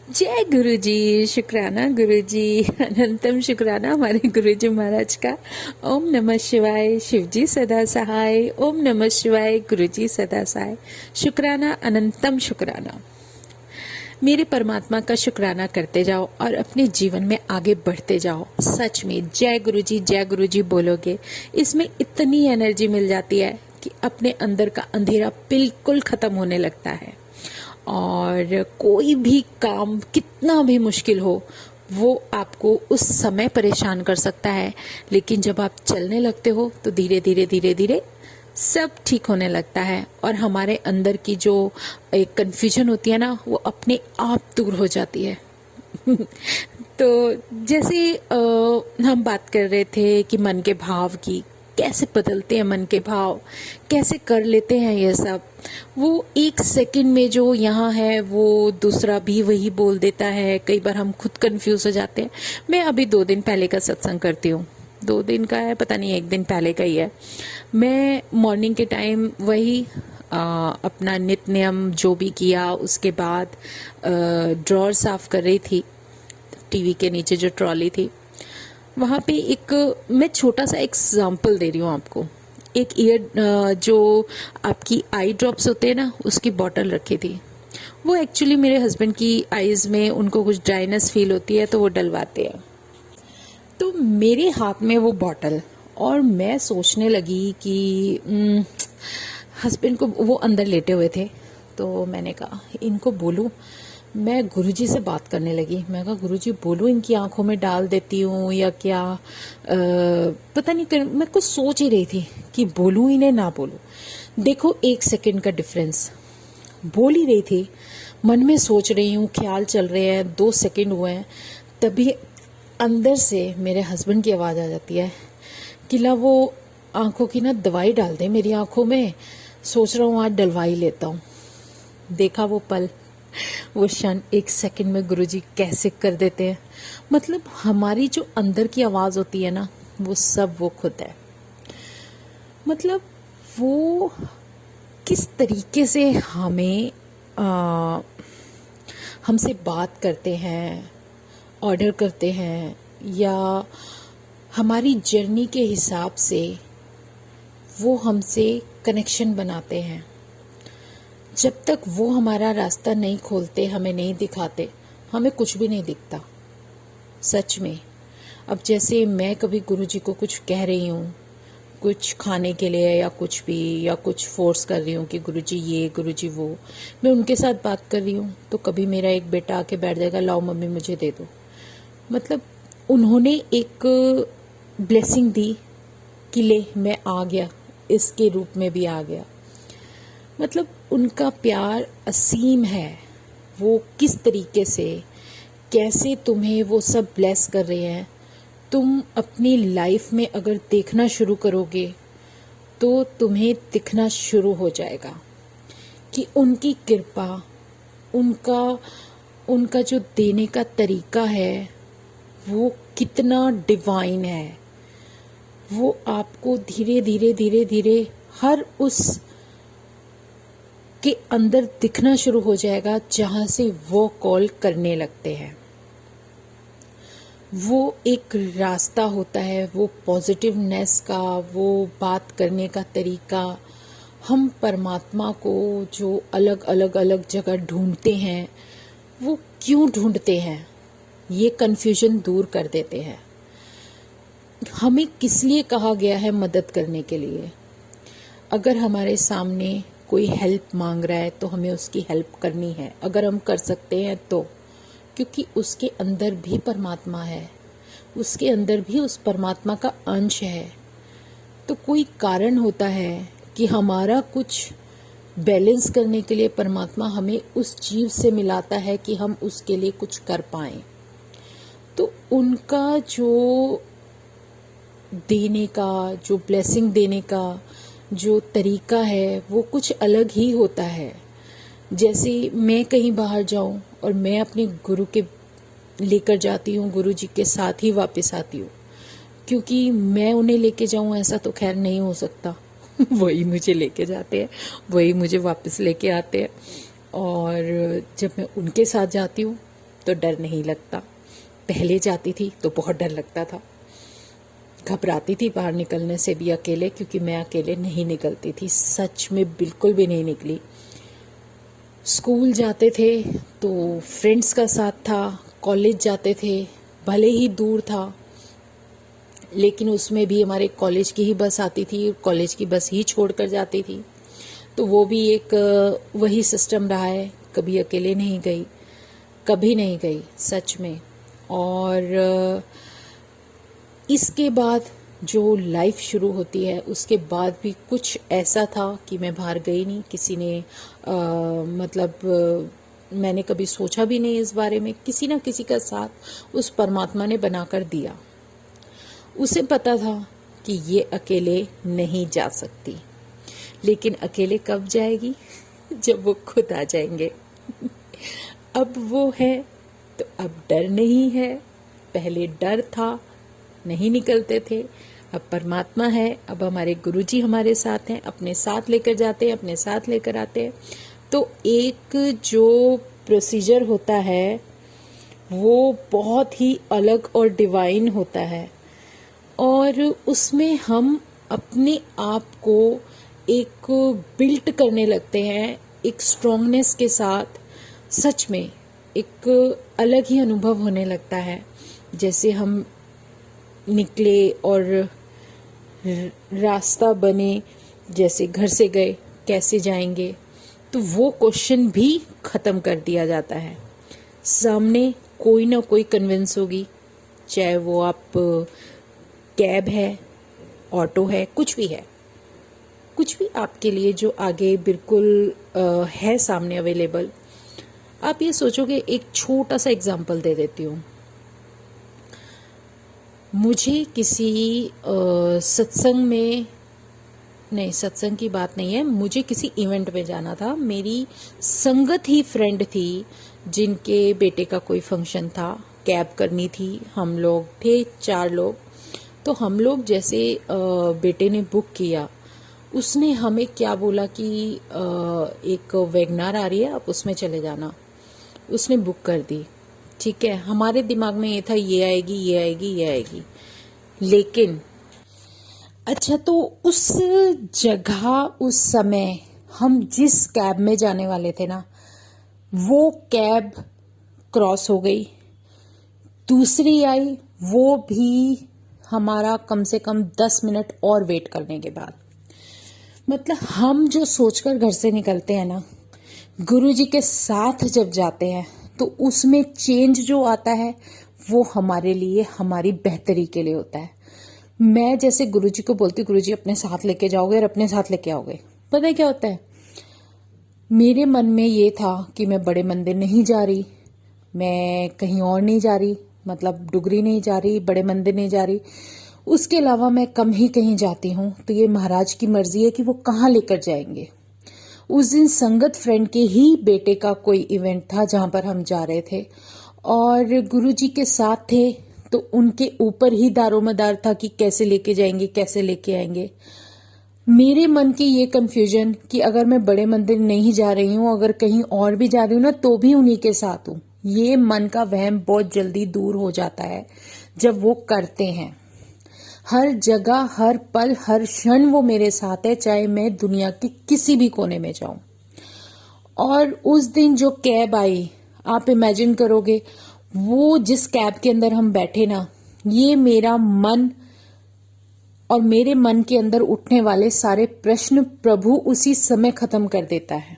जय गुरुजी। शुक्राना गुरुजी, अनंतम शुक्राना हमारे गुरुजी महाराज का। ओम नमः शिवाय। शिवजी सदा सहाय। ओम नमः शिवाय। गुरुजी सदा सहाय। शुक्राना, अनंतम शुक्राना। मेरे परमात्मा का शुक्राना करते जाओ और अपने जीवन में आगे बढ़ते जाओ। सच में जय गुरुजी बोलोगे, इसमें इतनी एनर्जी मिल जाती है कि अपने अंदर का अंधेरा बिल्कुल खत्म होने लगता है। और कोई भी काम कितना भी मुश्किल हो, वो आपको उस समय परेशान कर सकता है, लेकिन जब आप चलने लगते हो तो धीरे धीरे धीरे धीरे सब ठीक होने लगता है और हमारे अंदर की जो एक कन्फ्यूजन होती है ना, वो अपने आप दूर हो जाती है। तो जैसे हम बात कर रहे थे कि मन के भाव की, कैसे बदलते हैं मन के भाव, कैसे कर लेते हैं ये सब। वो एक सेकंड में जो यहाँ है वो दूसरा भी वही बोल देता है। कई बार हम खुद कंफ्यूज हो जाते हैं। मैं अभी 2 दिन पहले का सत्संग करती हूँ। 2 दिन का है, पता नहीं 1 दिन पहले का ही है। मैं मॉर्निंग के टाइम वही अपना नित्य नियम जो भी किया, उसके बाद ड्रॉर साफ कर रही थी। टीवी के नीचे जो ट्रॉली थी, वहाँ पे एक मैं छोटा सा एग्जाम्पल दे रही हूँ आपको। एक जो आपकी आई ड्रॉप्स होते हैं ना, उसकी बॉटल रखी थी। वो एक्चुअली मेरे हस्बैंड की आईज में उनको कुछ ड्राइनेस फील होती है, तो वो डलवाते हैं। तो मेरे हाथ में वो बॉटल, और मैं सोचने लगी कि हस्बैंड को, वो अंदर लेटे हुए थे, तो मैंने कहा इनको बोलूं। मैं गुरुजी से बात करने लगी। मैं कहा गुरुजी बोलूं, इनकी आंखों में डाल देती हूँ या क्या, पता नहीं मैं कुछ सोच ही रही थी कि बोलूं इन्हें ना बोलूं। देखो 1 सेकंड का डिफरेंस। बोल ही रही थी, मन में सोच रही हूँ, ख्याल चल रहे हैं, 2 सेकंड हुए हैं, तभी अंदर से मेरे हस्बैंड की आवाज़ आ जाती है कि ला वो आंखों की ना दवाई डाल दे मेरी आंखों में। सोच रहा हूँ आज डलवा ही लेता हूँ। देखा वो पल, वो क्षण, 1 सेकंड में गुरुजी कैसे कर देते हैं। मतलब हमारी जो अंदर की आवाज़ होती है ना, वो सब वो खुद है। मतलब वो किस तरीके से हमें हमसे बात करते हैं, ऑर्डर करते हैं, या हमारी जर्नी के हिसाब से वो हमसे कनेक्शन बनाते हैं। जब तक वो हमारा रास्ता नहीं खोलते, हमें नहीं दिखाते, हमें कुछ भी नहीं दिखता। सच में। अब जैसे मैं कभी गुरुजी को कुछ कह रही हूँ, कुछ खाने के लिए या कुछ भी, या कुछ फोर्स कर रही हूँ कि गुरुजी ये, गुरुजी वो, मैं उनके साथ बात कर रही हूँ, तो कभी मेरा एक बेटा आके बैठ जाएगा, लाओ मम्मी मुझे दे दो। मतलब उन्होंने एक ब्लेसिंग दी कि ले मैं आ गया, इसके रूप में भी आ गया। मतलब उनका प्यार असीम है। वो किस तरीके से, कैसे तुम्हें वो सब ब्लेस कर रहे हैं, तुम अपनी लाइफ में अगर देखना शुरू करोगे तो तुम्हें दिखना शुरू हो जाएगा कि उनकी कृपा, उनका उनका जो देने का तरीका है वो कितना डिवाइन है। वो आपको धीरे धीरे धीरे धीरे हर उस के अंदर दिखना शुरू हो जाएगा जहां से वो कॉल करने लगते हैं। वो एक रास्ता होता है, वो पॉजिटिवनेस का, वो बात करने का तरीका। हम परमात्मा को जो अलग अलग अलग जगह ढूंढते हैं, वो क्यों ढूंढते हैं, ये कन्फ्यूजन दूर कर देते हैं। हमें किस लिए कहा गया है? मदद करने के लिए। अगर हमारे सामने कोई हेल्प मांग रहा है तो हमें उसकी हेल्प करनी है, अगर हम कर सकते हैं तो, क्योंकि उसके अंदर भी परमात्मा है, उसके अंदर भी उस परमात्मा का अंश है। तो कोई कारण होता है कि हमारा कुछ बैलेंस करने के लिए परमात्मा हमें उस जीव से मिलाता है कि हम उसके लिए कुछ कर पाएं। तो उनका जो देने का, जो ब्लेसिंग देने का जो तरीका है, वो कुछ अलग ही होता है। जैसे मैं कहीं बाहर जाऊं और मैं अपने गुरु के लेकर जाती हूँ, गुरु जी के साथ ही वापस आती हूँ, क्योंकि मैं उन्हें लेके जाऊं ऐसा तो खैर नहीं हो सकता। वही मुझे लेके जाते हैं, वही मुझे वापस लेके आते हैं। और जब मैं उनके साथ जाती हूँ तो डर नहीं लगता। पहले जाती थी तो बहुत डर लगता था, घबराती थी बाहर निकलने से भी अकेले, क्योंकि मैं अकेले नहीं निकलती थी, सच में बिल्कुल भी नहीं निकली। स्कूल जाते थे तो फ्रेंड्स का साथ था, कॉलेज जाते थे भले ही दूर था, लेकिन उसमें भी हमारे कॉलेज की ही बस आती थी, कॉलेज की बस ही छोड़कर जाती थी। तो वो भी एक वही सिस्टम रहा है, कभी अकेले नहीं गई, कभी नहीं गई सच में। और इसके बाद जो लाइफ शुरू होती है उसके बाद भी कुछ ऐसा था कि मैं बाहर गई नहीं, किसी ने मैंने कभी सोचा भी नहीं इस बारे में, किसी ना किसी का साथ उस परमात्मा ने बनाकर दिया। उसे पता था कि ये अकेले नहीं जा सकती, लेकिन अकेले कब जाएगी? जब वो खुद आ जाएंगे। अब वो है तो अब डर नहीं है, पहले डर था, नहीं निकलते थे, अब परमात्मा है, अब हमारे गुरुजी हमारे साथ हैं, अपने साथ लेकर जाते हैं, अपने साथ लेकर आते हैं। तो एक जो प्रोसीजर होता है वो बहुत ही अलग और डिवाइन होता है, और उसमें हम अपने आप को एक बिल्ट करने लगते हैं एक स्ट्रॉन्गनेस के साथ। सच में एक अलग ही अनुभव होने लगता है। जैसे हम निकले और रास्ता बने, जैसे घर से गए कैसे जाएंगे, तो वो क्वेश्चन भी ख़त्म कर दिया जाता है। सामने कोई ना कोई कन्विंस होगी, चाहे वो आप कैब है, ऑटो है, कुछ भी है, कुछ भी आपके लिए जो आगे बिल्कुल है सामने अवेलेबल। आप ये सोचोगे, एक छोटा सा एग्जांपल दे देती हूँ। मुझे किसी सत्संग में, नहीं सत्संग की बात नहीं है, मुझे किसी इवेंट में जाना था। मेरी संगत ही फ्रेंड थी जिनके बेटे का कोई फंक्शन था, कैब करनी थी, हम लोग थे 4 लोग। तो हम लोग जैसे बेटे ने बुक किया, उसने हमें क्या बोला कि एक वैगनार आ रही है, आप उसमें चले जाना। उसने बुक कर दी, ठीक है। हमारे दिमाग में ये था ये आएगी, ये आएगी, ये आएगी। लेकिन अच्छा, तो उस जगह उस समय हम जिस कैब में जाने वाले थे ना, वो कैब क्रॉस हो गई, दूसरी आई, वो भी हमारा कम से कम 10 मिनट और वेट करने के बाद। मतलब हम जो सोचकर घर से निकलते हैं ना, गुरुजी के साथ जब जाते हैं तो उसमें चेंज जो आता है वो हमारे लिए, हमारी बेहतरी के लिए होता है। मैं जैसे गुरुजी को बोलती, गुरुजी अपने साथ लेके जाओगे और अपने साथ लेके आओगे। पता है क्या होता है, मेरे मन में ये था कि मैं बड़े मंदिर नहीं जा रही, मैं कहीं और नहीं जा रही, मतलब डुगरी नहीं जा रही, बड़े मंदिर नहीं जा रही, उसके अलावा मैं कम ही कहीं जाती हूँ। तो ये महाराज की मर्जी है कि वो कहाँ लेकर जाएंगे। उस दिन संगत फ्रेंड के ही बेटे का कोई इवेंट था जहां पर हम जा रहे थे, और गुरुजी के साथ थे, तो उनके ऊपर ही दारोमदार था कि कैसे लेके जाएंगे, कैसे लेके आएंगे। मेरे मन की ये कंफ्यूजन कि अगर मैं बड़े मंदिर नहीं जा रही हूँ, अगर कहीं और भी जा रही हूँ ना, तो भी उन्हीं के साथ हूँ। ये मन का वहम बहुत जल्दी दूर हो जाता है जब वो करते हैं। हर जगह, हर पल, हर क्षण वो मेरे साथ है, चाहे मैं दुनिया के किसी भी कोने में जाऊं। और उस दिन जो कैब आई, आप इमेजिन करोगे, वो जिस कैब के अंदर हम बैठे ना, ये मेरा मन और मेरे मन के अंदर उठने वाले सारे प्रश्न प्रभु उसी समय खत्म कर देता है।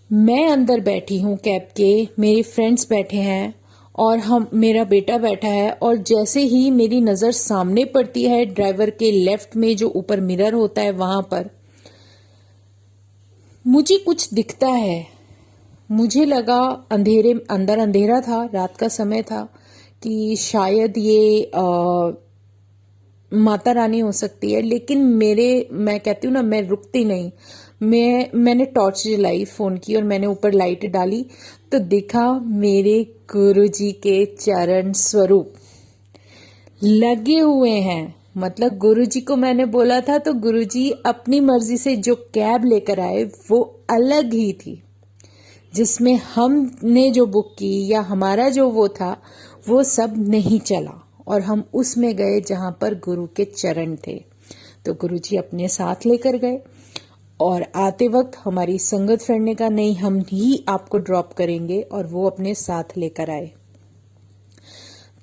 मैं अंदर बैठी हूं कैब के, मेरे फ्रेंड्स बैठे हैं और मेरा बेटा बैठा है, और जैसे ही मेरी नजर सामने पड़ती है ड्राइवर के लेफ्ट में जो ऊपर मिरर होता है वहां पर, मुझे कुछ दिखता है। मुझे लगा अंदर अंधेरा था, रात का समय था, कि शायद ये माता रानी हो सकती है। लेकिन मैं कहती हूँ ना, मैं रुकती नहीं। मैंने टॉर्च जलाई फोन की और मैंने ऊपर लाइट डाली, तो दिखा मेरे गुरुजी के चरण स्वरूप लगे हुए हैं। मतलब गुरुजी को मैंने बोला था, तो गुरुजी अपनी मर्जी से जो कैब लेकर आए वो अलग ही थी। जिसमें हमने जो बुक की या हमारा जो वो था वो सब नहीं चला, और हम उसमें गए जहां पर गुरु के चरण थे। तो गुरु जी अपने साथ लेकर गए, और आते वक्त हमारी संगत फ्रेंड ने कहा नहीं, हम ही आपको ड्रॉप करेंगे, और वो अपने साथ लेकर आए।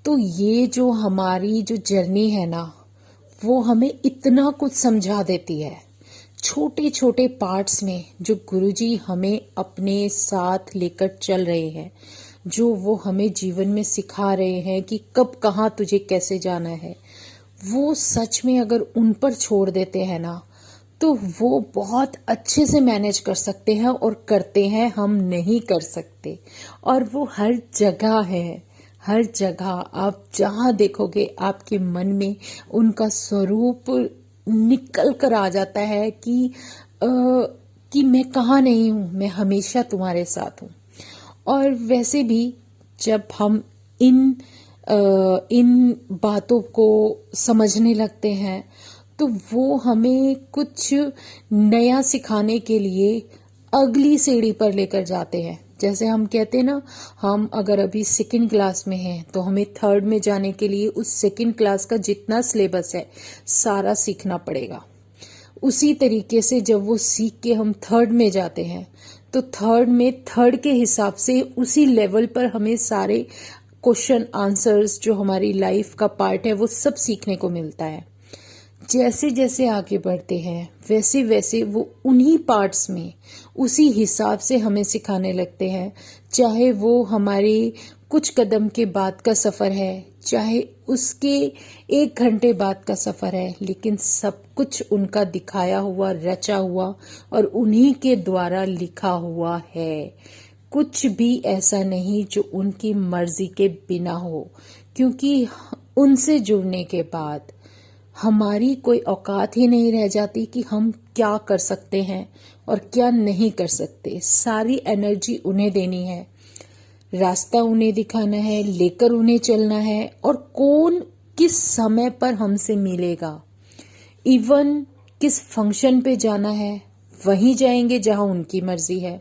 तो ये जो हमारी जो जर्नी है ना, वो हमें इतना कुछ समझा देती है। छोटे छोटे पार्ट्स में जो गुरुजी हमें अपने साथ लेकर चल रहे हैं, जो वो हमें जीवन में सिखा रहे हैं कि कब कहाँ तुझे कैसे जाना है, वो सच में अगर उन पर छोड़ देते हैं ना, तो वो बहुत अच्छे से मैनेज कर सकते हैं और करते हैं, हम नहीं कर सकते। और वो हर जगह है, हर जगह आप जहाँ देखोगे आपके मन में उनका स्वरूप निकल कर आ जाता है कि मैं कहाँ नहीं हूँ, मैं हमेशा तुम्हारे साथ हूँ। और वैसे भी जब हम इन बातों को समझने लगते हैं, तो वो हमें कुछ नया सिखाने के लिए अगली सीढ़ी पर लेकर जाते हैं। जैसे हम कहते हैं ना, हम अगर अभी सेकंड क्लास में हैं तो हमें थर्ड में जाने के लिए उस सेकंड क्लास का जितना सिलेबस है सारा सीखना पड़ेगा। उसी तरीके से जब वो सीख के हम थर्ड में जाते हैं, तो थर्ड में थर्ड के हिसाब से उसी लेवल पर हमें सारे क्वेश्चन आंसर्स जो हमारी लाइफ का पार्ट है वो सब सीखने को मिलता है। जैसे जैसे आगे बढ़ते हैं वैसे वैसे वो उन्हीं पार्ट्स में उसी हिसाब से हमें सिखाने लगते हैं। चाहे वो हमारे कुछ कदम के बाद का सफ़र है, चाहे उसके 1 घंटे बाद का सफ़र है, लेकिन सब कुछ उनका दिखाया हुआ, रचा हुआ और उन्हीं के द्वारा लिखा हुआ है। कुछ भी ऐसा नहीं जो उनकी मर्जी के बिना हो, क्योंकि उनसे जुड़ने के बाद हमारी कोई औकात ही नहीं रह जाती कि हम क्या कर सकते हैं और क्या नहीं कर सकते। सारी एनर्जी उन्हें देनी है, रास्ता उन्हें दिखाना है, लेकर उन्हें चलना है, और कौन किस समय पर हमसे मिलेगा, इवन किस फंक्शन पे जाना है, वहीं जाएंगे जहां उनकी मर्जी है,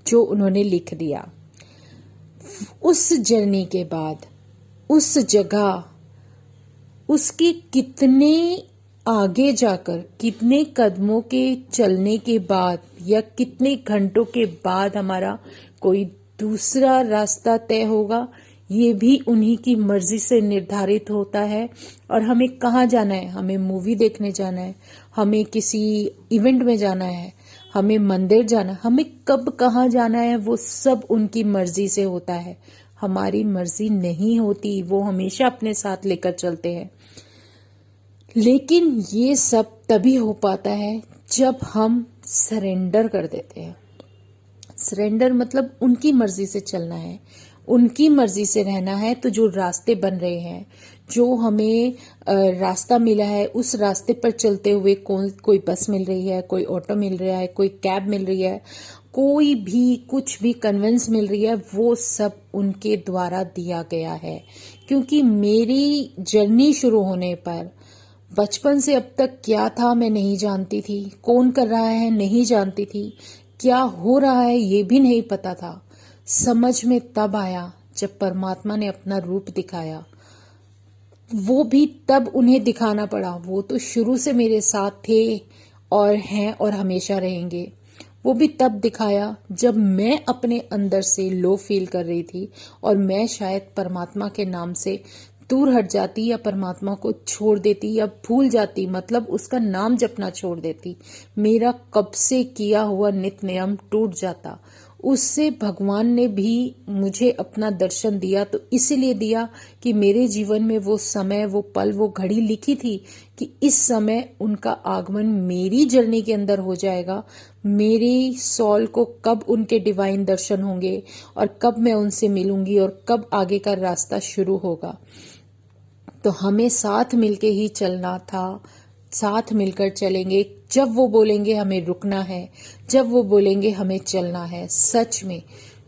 जो उन्होंने लिख दिया। उस जर्नी के बाद उस जगह उसके कितने आगे जाकर, कितने कदमों के चलने के बाद या कितने घंटों के बाद हमारा कोई दूसरा रास्ता तय होगा, ये भी उन्हीं की मर्जी से निर्धारित होता है। और हमें कहाँ जाना है, हमें मूवी देखने जाना है, हमें किसी इवेंट में जाना है, हमें मंदिर जाना है, हमें कब कहाँ जाना है, वो सब उनकी मर्जी से होता है। हमारी मर्जी नहीं होती, वो हमेशा अपने साथ लेकर चलते हैं। लेकिन ये सब तभी हो पाता है जब हम सरेंडर कर देते हैं। सरेंडर मतलब उनकी मर्जी से चलना है, उनकी मर्जी से रहना है। तो जो रास्ते बन रहे हैं, जो हमें रास्ता मिला है, उस रास्ते पर चलते हुए कोई बस मिल रही है, कोई ऑटो मिल रहा है, कोई कैब मिल रही है, कोई भी कुछ भी कन्वेंस मिल रही है, वो सब उनके द्वारा दिया गया है। क्योंकि मेरी जर्नी शुरू होने पर बचपन से अब तक क्या था मैं नहीं जानती थी, कौन कर रहा है नहीं जानती थी, क्या हो रहा है ये भी नहीं पता था। समझ में तब आया जब परमात्मा ने अपना रूप दिखाया। वो भी तब उन्हें दिखाना पड़ा, वो तो शुरू से मेरे साथ थे और हैं और हमेशा रहेंगे। वो भी तब दिखाया जब मैं अपने अंदर से लो फील कर रही थी और मैं शायद परमात्मा के नाम से दूर हट जाती या परमात्मा को छोड़ देती या भूल जाती, मतलब उसका नाम जपना छोड़ देती। मेरा कब से किया हुआ नित्य नियम टूट जाता। उससे भगवान ने भी मुझे अपना दर्शन दिया, तो इसीलिए दिया कि मेरे जीवन में वो समय, वो पल, वो घड़ी लिखी थी कि इस समय उनका आगमन मेरी जर्नी के अंदर हो जाएगा। मेरी सॉल को कब उनके डिवाइन दर्शन होंगे और कब मैं उनसे मिलूंगी और कब आगे का रास्ता शुरू होगा। तो हमें साथ मिलके ही चलना था, साथ मिलकर चलेंगे। जब वो बोलेंगे हमें रुकना है, जब वो बोलेंगे हमें चलना है। सच में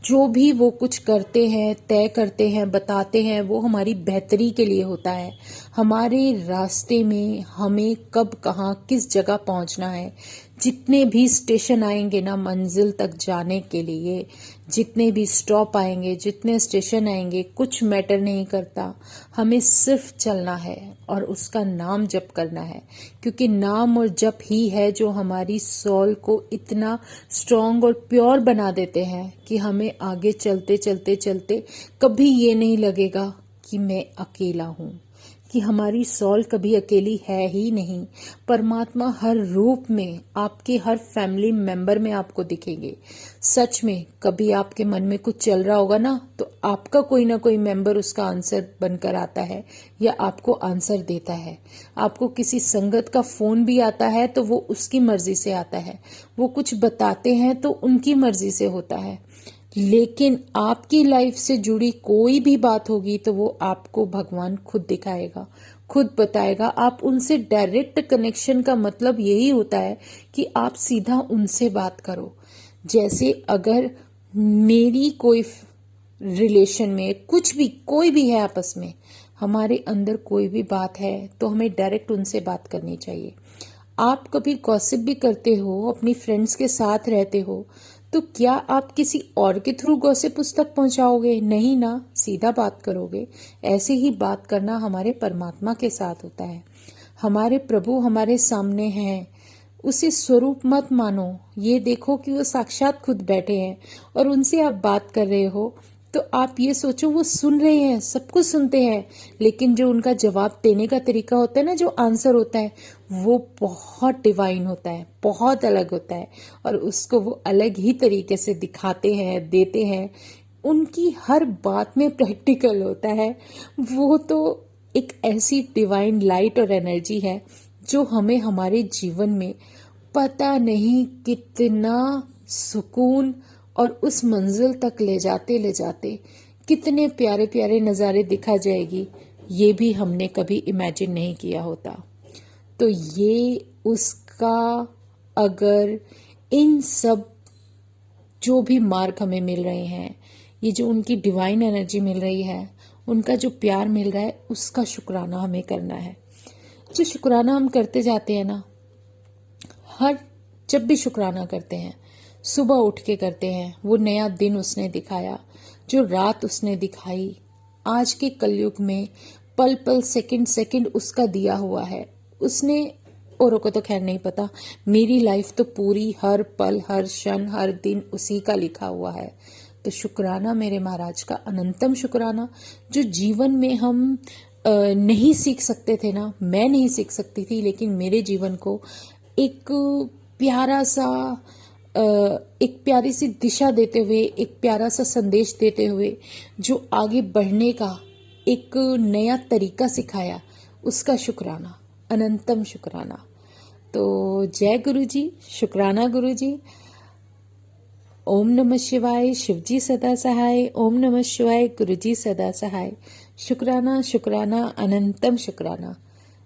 जो भी वो कुछ करते हैं, तय करते हैं, बताते हैं, वो हमारी बेहतरी के लिए होता है। हमारे रास्ते में हमें कब कहाँ किस जगह पहुंचना है, जितने भी स्टेशन आएंगे ना मंजिल तक जाने के लिए, जितने भी स्टॉप आएंगे, जितने स्टेशन आएंगे, कुछ मैटर नहीं करता। हमें सिर्फ चलना है और उसका नाम जप करना है, क्योंकि नाम और जप ही है जो हमारी सोल को इतना स्ट्रांग और प्योर बना देते हैं कि हमें आगे चलते चलते चलते कभी ये नहीं लगेगा कि मैं अकेला हूँ, कि हमारी सोल कभी अकेली है ही नहीं। परमात्मा हर रूप में आपके हर फैमिली मेंबर में आपको दिखेंगे। सच में कभी आपके मन में कुछ चल रहा होगा ना, तो आपका कोई ना कोई मेंबर उसका आंसर बनकर आता है या आपको आंसर देता है। आपको किसी संगत का फोन भी आता है तो वो उसकी मर्जी से आता है, वो कुछ बताते हैं तो उनकी मर्जी से होता है। लेकिन आपकी लाइफ से जुड़ी कोई भी बात होगी तो वो आपको भगवान खुद दिखाएगा, खुद बताएगा। आप उनसे डायरेक्ट कनेक्शन का मतलब यही होता है कि आप सीधा उनसे बात करो। जैसे अगर मेरी कोई रिलेशन में कुछ भी कोई भी है, आपस में हमारे अंदर कोई भी बात है, तो हमें डायरेक्ट उनसे बात करनी चाहिए। आप कभी गॉसिप भी करते हो, अपनी फ्रेंड्स के साथ रहते हो, तो क्या आप किसी और के थ्रू गॉसिप उस तक पहुंचाओगे? नहीं ना, सीधा बात करोगे। ऐसे ही बात करना हमारे परमात्मा के साथ होता है। हमारे प्रभु हमारे सामने हैं, उसे स्वरूप मत मानो। ये देखो कि वो साक्षात खुद बैठे हैं और उनसे आप बात कर रहे हो, तो आप ये सोचो वो सुन रहे हैं, सब कुछ सुनते हैं, लेकिन जो उनका जवाब देने का तरीका होता है ना, जो आंसर होता है, वो बहुत डिवाइन होता है, बहुत अलग होता है, और उसको वो अलग ही तरीके से दिखाते हैं, देते हैं। उनकी हर बात में प्रैक्टिकल होता है। वो तो एक ऐसी डिवाइन लाइट और एनर्जी है जो हमें हमारे जीवन में पता नहीं कितना सुकून और उस मंजिल तक ले जाते कितने प्यारे प्यारे नज़ारे दिखा जाएगी, ये भी हमने कभी इमेजिन नहीं किया होता। तो ये उसका, अगर इन सब जो भी मार्ग हमें मिल रहे हैं, ये जो उनकी डिवाइन एनर्जी मिल रही है, उनका जो प्यार मिल रहा है, उसका शुक्राना हमें करना है। जो शुक्राना हम करते जाते हैं ना, जब भी शुक्राना करते हैं, सुबह उठ के करते हैं, वो नया दिन उसने दिखाया, जो रात उसने दिखाई, आज के कलयुग में पल पल सेकंड सेकंड उसका दिया हुआ है। उसने, औरों को तो खैर नहीं पता, मेरी लाइफ तो पूरी हर पल हर क्षण हर दिन उसी का लिखा हुआ है। तो शुक्राना मेरे महाराज का, अनंतम शुक्राना। जो जीवन में हम नहीं सीख सकते थे ना, मैं नहीं सीख सकती थी, लेकिन मेरे जीवन को एक प्यारा सा, एक प्यारी सी दिशा देते हुए, एक प्यारा सा संदेश देते हुए, जो आगे बढ़ने का एक नया तरीका सिखाया, उसका शुक्राना, अनंतम शुक्राना। तो जय गुरु जी, शुक्राना गुरु जी। ओम नमः शिवाय, शिवजी सदा सहाय। ओम नमः शिवाय, गुरुजी सदा सहाय। शुक्राना शुक्राना, अनंतम शुक्राना।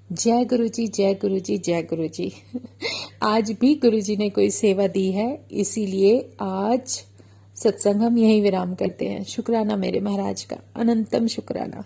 जय गुरु जी, जय गुरु जी, जय गुरु जी। आज भी गुरु जी ने कोई सेवा दी है, इसीलिए आज सत्संग हम यहीं विराम करते हैं। शुक्राना मेरे महाराज का, अनंतम शुक्राना।